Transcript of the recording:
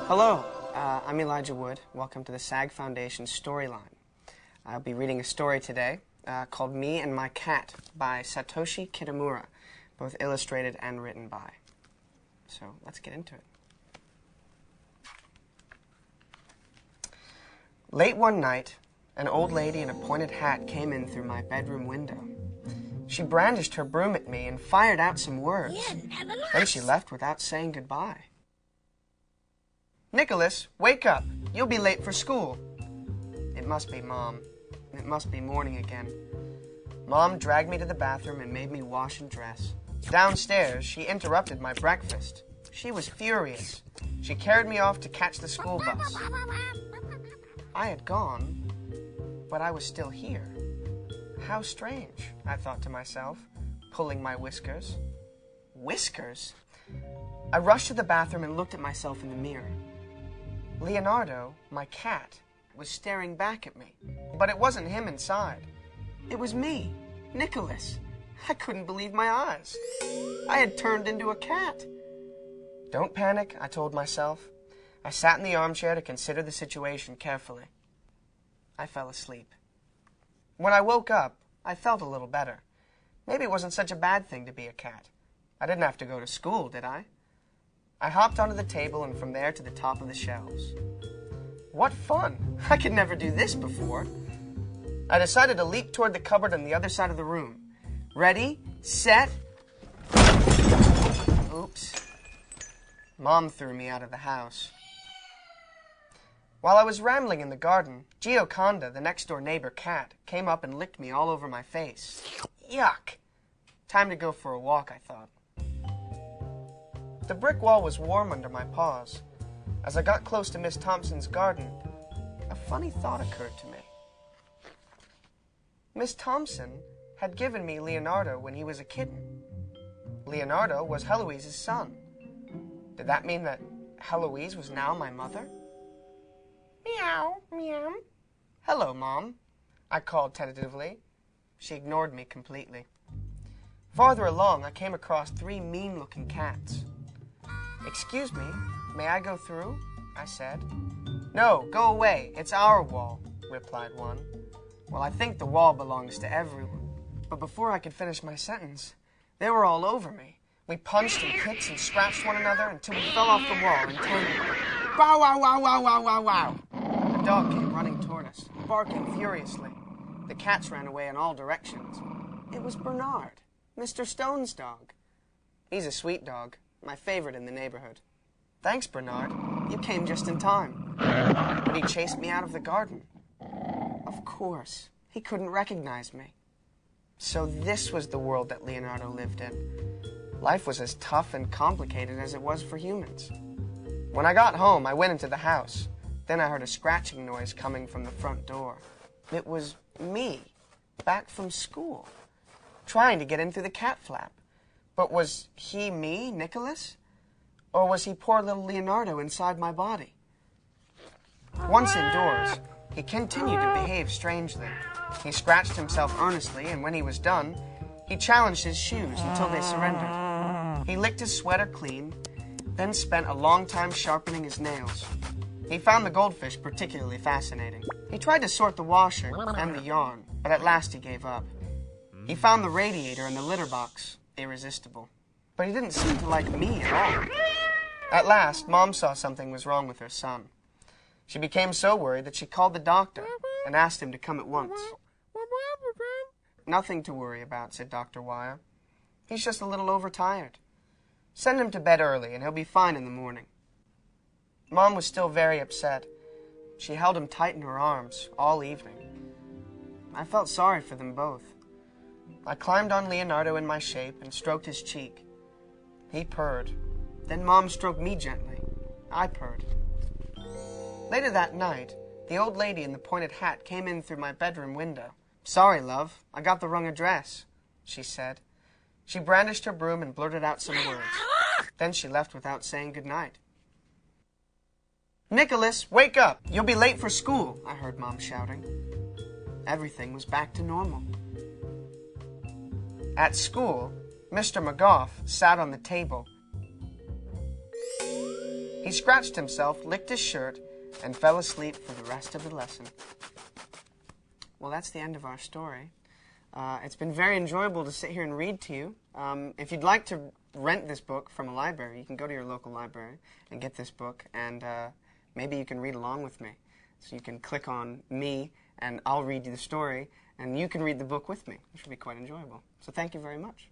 Hello, I'm Elijah Wood. Welcome to the SAG Foundation Storyline. I'll be reading a story today called Me and My Cat by Satoshi Kitamura, both illustrated and written by. So let's get into it. Late one night, an old lady in a pointed hat came in through my bedroom window. She brandished her broom at me and fired out some words. Then she left without saying goodbye. Nicholas, wake up. You'll be late for school. It must be Mom. It must be morning again. Mom dragged me to the bathroom and made me wash and dress. Downstairs, she interrupted my breakfast. She was furious. She carried me off to catch the school bus. I had gone, but I was still here. How strange, I thought to myself, pulling my whiskers. Whiskers? I rushed to the bathroom and looked at myself in the mirror. Leonardo, my cat, was staring back at me, but it wasn't him inside. It was me, Nicholas. I couldn't believe my eyes. I had turned into a cat. Don't panic, I told myself. I sat in the armchair to consider the situation carefully. I fell asleep. When I woke up, I felt a little better. Maybe it wasn't such a bad thing to be a cat. I didn't have to go to school, did I? I hopped onto the table and from there to the top of the shelves. What fun! I could never do this before. I decided to leap toward the cupboard on the other side of the room. Ready, set... Oops. Mom threw me out of the house. While I was rambling in the garden, Gioconda, the next-door neighbor cat, came up and licked me all over my face. Yuck! Time to go for a walk, I thought. The brick wall was warm under my paws. As I got close to Miss Thompson's garden, a funny thought occurred to me. Miss Thompson had given me Leonardo when he was a kitten. Leonardo was Heloise's son. Did that mean that Heloise was now my mother? Meow, meow. Hello, Mom, I called tentatively. She ignored me completely. Farther along, I came across 3 mean-looking cats. Excuse me, may I go through? I said. No, go away. It's our wall, replied one. Well, I think the wall belongs to everyone. But before I could finish my sentence, they were all over me. We punched and kicked and scratched one another until we fell off the wall and tangled. Wow, wow, wow, wow, wow, wow, wow. A dog came running toward us, barking furiously. The cats ran away in all directions. It was Bernard, Mr. Stone's dog. He's a sweet dog, my favorite in the neighborhood. Thanks, Bernard. You came just in time. But he chased me out of the garden. Of course, he couldn't recognize me. So this was the world that Leonardo lived in. Life was as tough and complicated as it was for humans. When I got home, I went into the house. Then I heard a scratching noise coming from the front door. It was me, back from school, trying to get in through the cat flap. But was he me, Nicholas? Or was he poor little Leonardo inside my body? Once indoors, he continued to behave strangely. He scratched himself earnestly, and when he was done, he challenged his shoes until they surrendered. He licked his sweater clean, then spent a long time sharpening his nails. He found the goldfish particularly fascinating. He tried to sort the washer and the yarn, but at last he gave up. He found the radiator and the litter box irresistible. But he didn't seem to like me at all. At last, Mom saw something was wrong with her son. She became so worried that she called the doctor and asked him to come at once. Nothing to worry about, said Dr. Wire. He's just a little overtired. Send him to bed early, and he'll be fine in the morning. Mom was still very upset. She held him tight in her arms all evening. I felt sorry for them both. I climbed on Leonardo in my shape and stroked his cheek. He purred. Then Mom stroked me gently. I purred. Later that night, the old lady in the pointed hat came in through my bedroom window. Sorry, love, I got the wrong address, she said. She brandished her broom and blurted out some words. Then she left without saying goodnight. Nicholas, wake up! You'll be late for school, I heard Mom shouting. Everything was back to normal. At school, Mr. McGough sat on the table. He scratched himself, licked his shirt, and fell asleep for the rest of the lesson. Well, that's the end of our story. It's been very enjoyable to sit here and read to you. If you'd like to rent this book from a library, you can go to your local library and get this book, and maybe you can read along with me. So you can click on me, and I'll read you the story, and you can read the book with me, which will be quite enjoyable. So thank you very much.